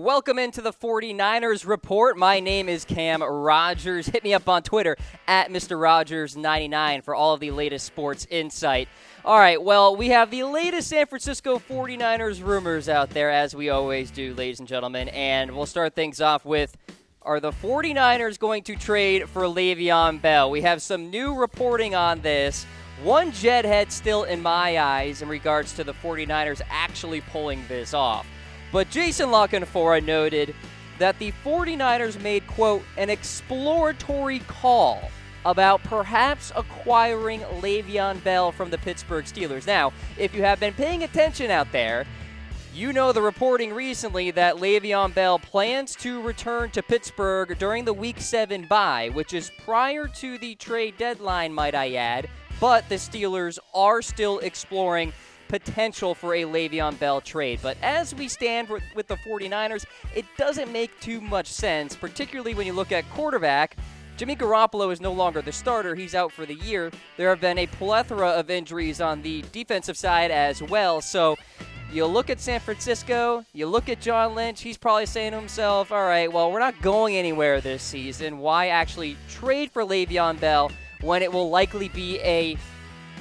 Welcome into the 49ers Report. My name is Cam Rogers. Hit me up on Twitter at Mr. Rogers99 for all of the latest sports insight. All right, well, we have the latest San Francisco 49ers rumors out there, as we always do, ladies and gentlemen. And we'll start things off with, are the 49ers going to trade for Le'Veon Bell? We have some new reporting on this. One jet head still in my eyes in regards to the 49ers actually pulling this off. But Jason Canfora noted that the 49ers made, quote, an exploratory call about perhaps acquiring Le'Veon Bell from the Pittsburgh Steelers. Now, if you have been paying attention out there, you know the reporting recently that Le'Veon Bell plans to return to Pittsburgh during the Week 7 bye, which is prior to the trade deadline, might I add, but the Steelers are still exploring potential for a Le'Veon Bell trade. But as we stand with the 49ers, it doesn't make too much sense, particularly when you look at quarterback. Jimmy Garoppolo is no longer the starter. He's out for the year. There have been a plethora of injuries on the defensive side as well. So you look at San Francisco, you look at John Lynch, he's probably saying to himself, all right, well, we're not going anywhere this season. Why actually trade for Le'Veon Bell when it will likely be a,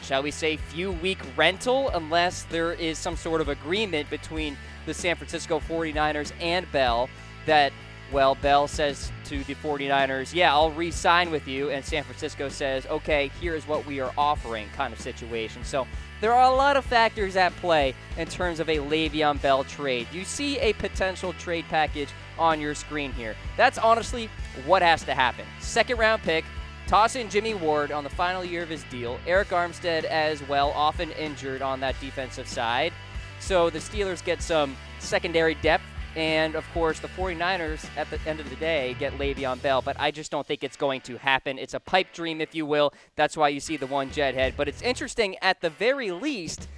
shall we say, few-week rental, unless there is some sort of agreement between the San Francisco 49ers and Bell that, well, Bell says to the 49ers, yeah, I'll re-sign with you, and San Francisco says, okay, here's what we are offering kind of situation. So there are a lot of factors at play in terms of a Le'Veon Bell trade. You see a potential trade package on your screen here. That's honestly what has to happen. Second-round pick, toss in Jimmy Ward on the final year of his deal. Eric Armstead as well, often injured on that defensive side. So the Steelers get some secondary depth. And, of course, the 49ers, at the end of the day, get Le'Veon Bell. But I just don't think it's going to happen. It's a pipe dream, if you will. That's why you see the one jet head. But it's interesting, at the very least,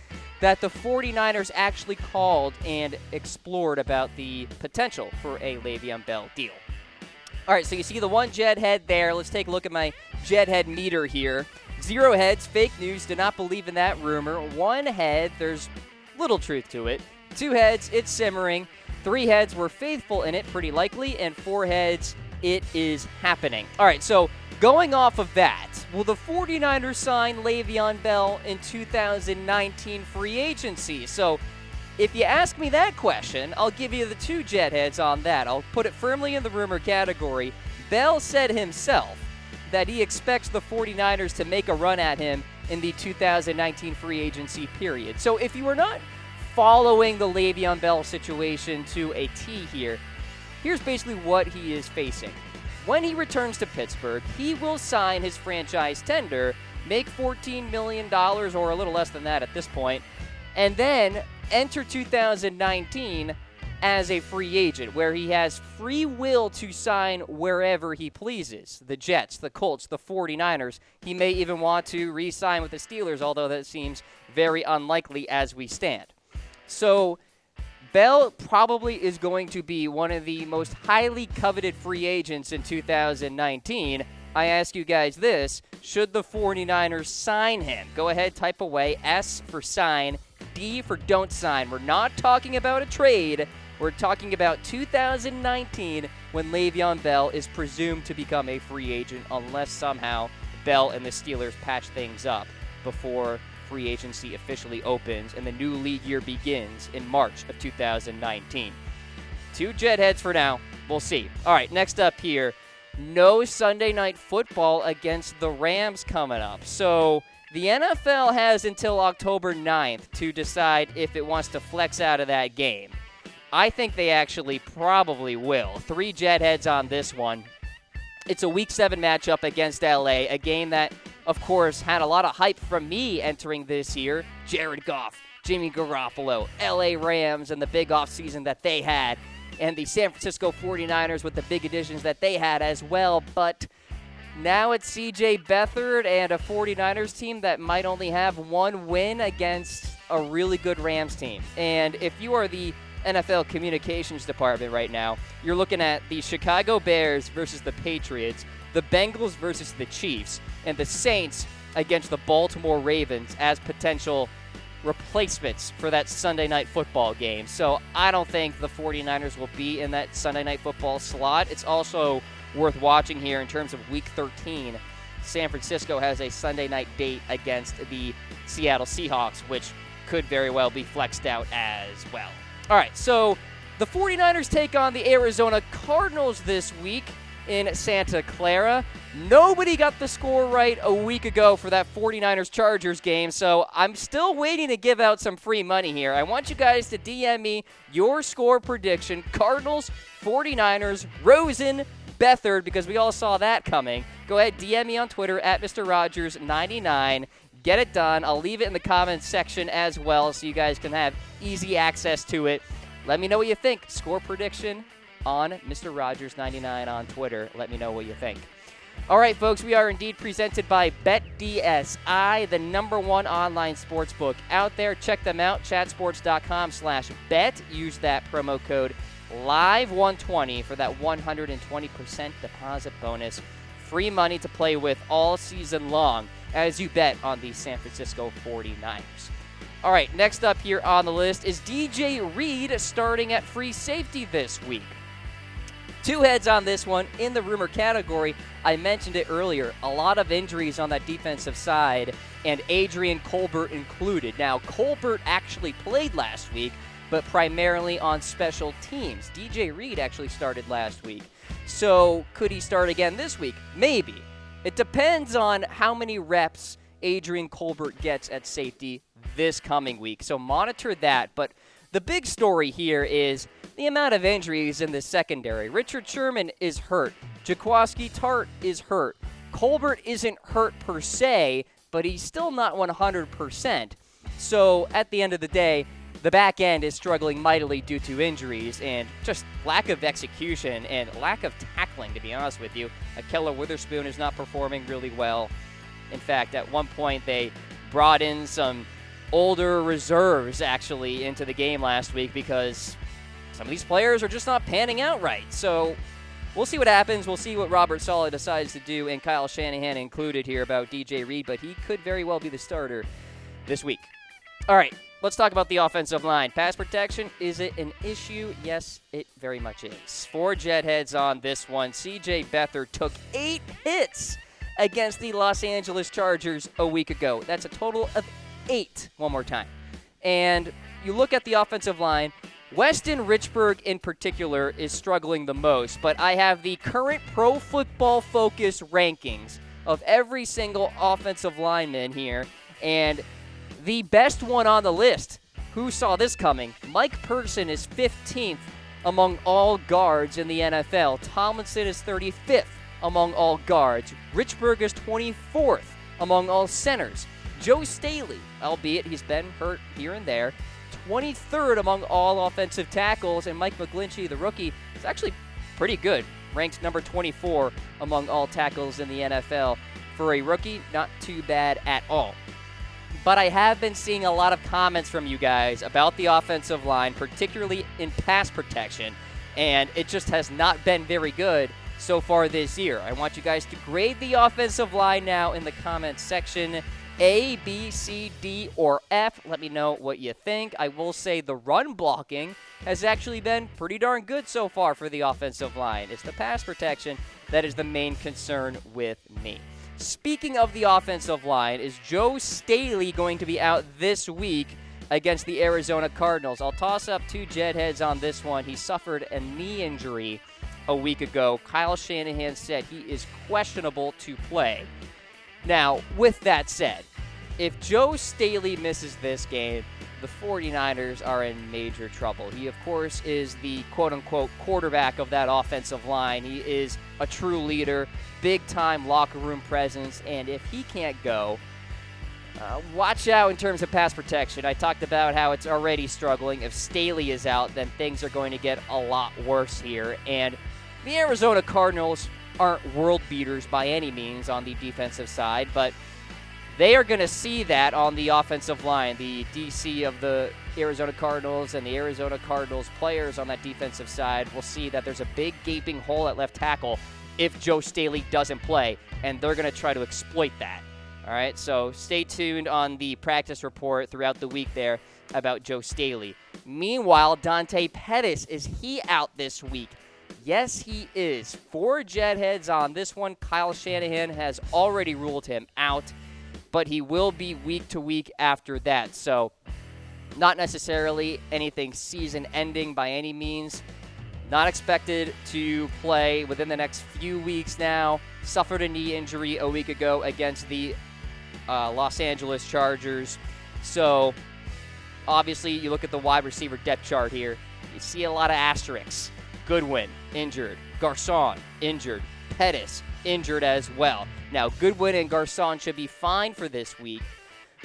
that the 49ers actually called and explored about the potential for a Le'Veon Bell deal. All right, so you see the one jet head there. Let's take a look at my jet head meter here. 0 heads, fake news, do not believe in that rumor. 1 head, there's little truth to it. 2 heads, it's simmering. 3 heads, we're faithful in it, pretty likely. And 4 heads, it is happening. All right, so going off of that, will the 49ers sign Le'Veon Bell in 2019 free agency? So if you ask me that question, I'll give you the 2 jet heads on that. I'll put it firmly in the rumor category. Bell said himself that he expects the 49ers to make a run at him in the 2019 free agency period. So if you are not following the Le'Veon Bell situation to a T here, here's basically what he is facing. When he returns to Pittsburgh, he will sign his franchise tender, make $14 million or a little less than that at this point, and then enter 2019 as a free agent, where he has free will to sign wherever he pleases. The Jets, the Colts, the 49ers. He may even want to re-sign with the Steelers, although that seems very unlikely as we stand. So Bell probably is going to be one of the most highly coveted free agents in 2019. I ask you guys this, should the 49ers sign him? Go ahead, type away, S for sign, D for don't sign. We're not talking about a trade. We're talking about 2019 when Le'Veon Bell is presumed to become a free agent, unless somehow Bell and the Steelers patch things up before free agency officially opens and the new league year begins in March of 2019. 2 jet heads for now. We'll see. All right, next up here, no Sunday Night Football against the Rams coming up. So the NFL has until October 9th to decide if it wants to flex out of that game. I think they actually probably will. 3 jet heads on this one. It's a Week 7 matchup against LA, a game that, of course, had a lot of hype from me entering this year. Jared Goff, Jimmy Garoppolo, LA Rams, and the big offseason that they had, and the San Francisco 49ers with the big additions that they had as well. But now it's CJ Beathard and a 49ers team that might only have 1 win against a really good Rams team. And if you are the NFL communications department right now, you're looking at the Chicago Bears versus the Patriots, the Bengals versus the Chiefs, and the Saints against the Baltimore Ravens as potential replacements for that Sunday Night Football game. So I don't think the 49ers will be in that Sunday Night Football slot. It's also worth watching here in terms of Week 13. San Francisco has a Sunday night date against the Seattle Seahawks, which could very well be flexed out as well. All right, so the 49ers take on the Arizona Cardinals this week in Santa Clara. Nobody got the score right a week ago for that 49ers-Chargers game, so I'm still waiting to give out some free money here. I want you guys to DM me your score prediction. Cardinals, 49ers, Rosen, Bethard, because we all saw that coming. Go ahead, DM me on Twitter at Mr. Rogers99. Get it done. I'll leave it in the comments section as well so you guys can have easy access to it. Let me know what you think. Score prediction on Mr. Rogers99 on Twitter. Let me know what you think. All right, folks, we are indeed presented by BetDSI, the #1 online sportsbook out there. Check them out, chatsports.com/bet. Use that promo code LIVE120 for that 120% deposit bonus. Free money to play with all season long as you bet on the San Francisco 49ers. All right, next up here on the list is DJ Reed starting at free safety this week. Two heads on this one. In the rumor category, I mentioned it earlier, a lot of injuries on that defensive side, and Adrian Colbert included. Now, Colbert actually played last week, but primarily on special teams. DJ Reed actually started last week. So could he start again this week? Maybe. It depends on how many reps Adrian Colbert gets at safety this coming week. So monitor that. But the big story here is the amount of injuries in the secondary. Richard Sherman is hurt. Jaquiski Tartt is hurt. Colbert isn't hurt per se, but he's still not 100%. So at the end of the day, the back end is struggling mightily due to injuries and just lack of execution and lack of tackling, to be honest with you. Keller Witherspoon is not performing really well. In fact, at one point they brought in some older reserves actually into the game last week because some of these players are just not panning out right. So we'll see what happens. We'll see what Robert Saleh decides to do, and Kyle Shanahan included here about DJ Reed, but he could very well be the starter this week. All right, let's talk about the offensive line. Pass protection, is it an issue? Yes, it very much is. 4 jet heads on this one. C.J. Beathard took 8 hits against the Los Angeles Chargers a week ago. That's a total of 8. One more time. And you look at the offensive line, Weston Richburg in particular is struggling the most, but I have the current Pro Football Focus rankings of every single offensive lineman here, and the best one on the list, who saw this coming? Mike Person is 15th among all guards in the NFL. Tomlinson is 35th among all guards. Richburg is 24th among all centers. Joe Staley, albeit he's been hurt here and there, 23rd among all offensive tackles, and Mike McGlinchey, the rookie, is actually pretty good. Ranked number 24 among all tackles in the NFL. For a rookie, not too bad at all. But I have been seeing a lot of comments from you guys about the offensive line, particularly in pass protection, and it just has not been very good so far this year. I want you guys to grade the offensive line now in the comments section. A, B, C, D, or F. Let me know what you think. I will say the run blocking has actually been pretty darn good so far for the offensive line. It's the pass protection that is the main concern with me. Speaking of the offensive line, is Joe Staley going to be out this week against the Arizona Cardinals? I'll toss up 2 jet heads on this one. He suffered a knee injury a week ago. Kyle Shanahan said he is questionable to play. Now, with that said, if Joe Staley misses this game, the 49ers are in major trouble. He, of course, is the quote-unquote quarterback of that offensive line. He is a true leader, big-time locker room presence, and if he can't go, watch out in terms of pass protection. I talked about how it's already struggling. If Staley is out, then things are going to get a lot worse here, and the Arizona Cardinals aren't world beaters by any means on the defensive side, but they are going to see that on the offensive line. The DC of the Arizona Cardinals and the Arizona Cardinals players on that defensive side will see that there's a big gaping hole at left tackle if Joe Staley doesn't play, and they're going to try to exploit that. All right, so stay tuned on the practice report throughout the week there about Joe Staley. Meanwhile, Dante Pettis, is he out this week? Yes, he is. 4 Jetheads on this one. Kyle Shanahan has already ruled him out, but he will be week to week after that. So not necessarily anything season-ending by any means. Not expected to play within the next few weeks now. Suffered a knee injury a week ago against the Los Angeles Chargers. So, obviously, you look at the wide receiver depth chart here. You see a lot of asterisks. Goodwin, injured. Garcon, injured. Pettis, injured as well. Now, Goodwin and Garcon should be fine for this week,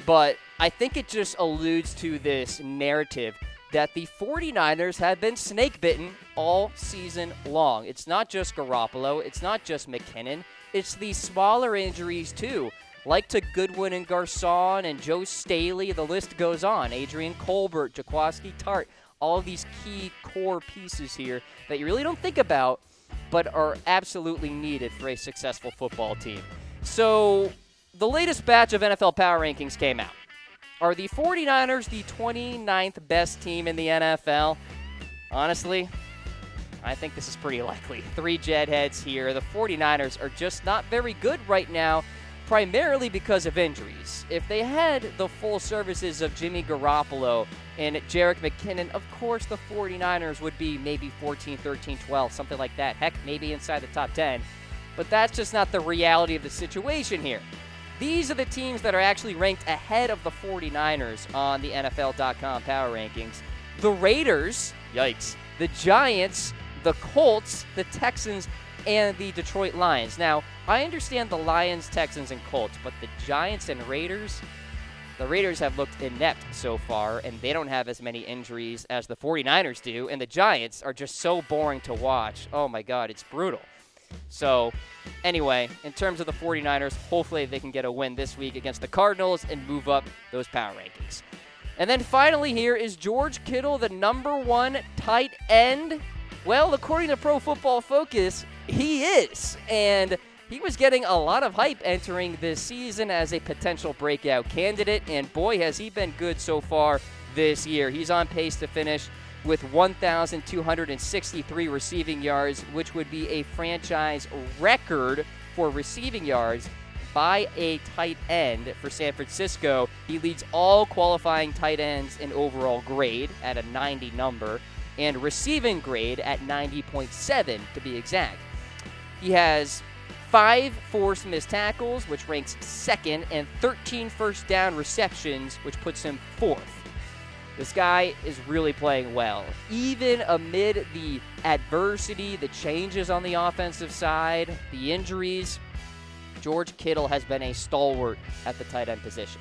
but I think it just alludes to this narrative that the 49ers have been snake-bitten all season long. It's not just Garoppolo. It's not just McKinnon. It's the smaller injuries, too, like to Goodwin and Garcon and Joe Staley. The list goes on. Adrian Colbert, Jaquiski Tart, all of these key core pieces here that you really don't think about but are absolutely needed for a successful football team. So the latest batch of NFL Power Rankings came out. Are the 49ers the 29th best team in the NFL? Honestly, I think this is pretty likely. 3 Jetheads here. The 49ers are just not very good right now, primarily because of injuries. If they had the full services of Jimmy Garoppolo and Jerick McKinnon, of course the 49ers would be maybe 14, 13, 12, something like that. Heck, maybe inside the top 10. But that's just not the reality of the situation here. These are the teams that are actually ranked ahead of the 49ers on the NFL.com Power Rankings. The Raiders, yikes, the Giants, the Colts, the Texans, and the Detroit Lions. Now, I understand the Lions, Texans, and Colts, but the Giants and Raiders, the Raiders have looked inept so far, and they don't have as many injuries as the 49ers do, and the Giants are just so boring to watch. Oh my God, it's brutal. So, anyway, in terms of the 49ers, hopefully they can get a win this week against the Cardinals and move up those power rankings. And then finally here is George Kittle, the #1 tight end. Well, according to Pro Football Focus, he is. And he was getting a lot of hype entering this season as a potential breakout candidate. And boy, has he been good so far this year. He's on pace to finish with 1,263 receiving yards, which would be a franchise record for receiving yards by a tight end for San Francisco. He leads all qualifying tight ends in overall grade at a 90 number and receiving grade at 90.7 to be exact. He has 5 forced missed tackles, which ranks second, and 13 first down receptions, which puts him 4th. This guy is really playing well. Even amid the adversity, the changes on the offensive side, the injuries, George Kittle has been a stalwart at the tight end position.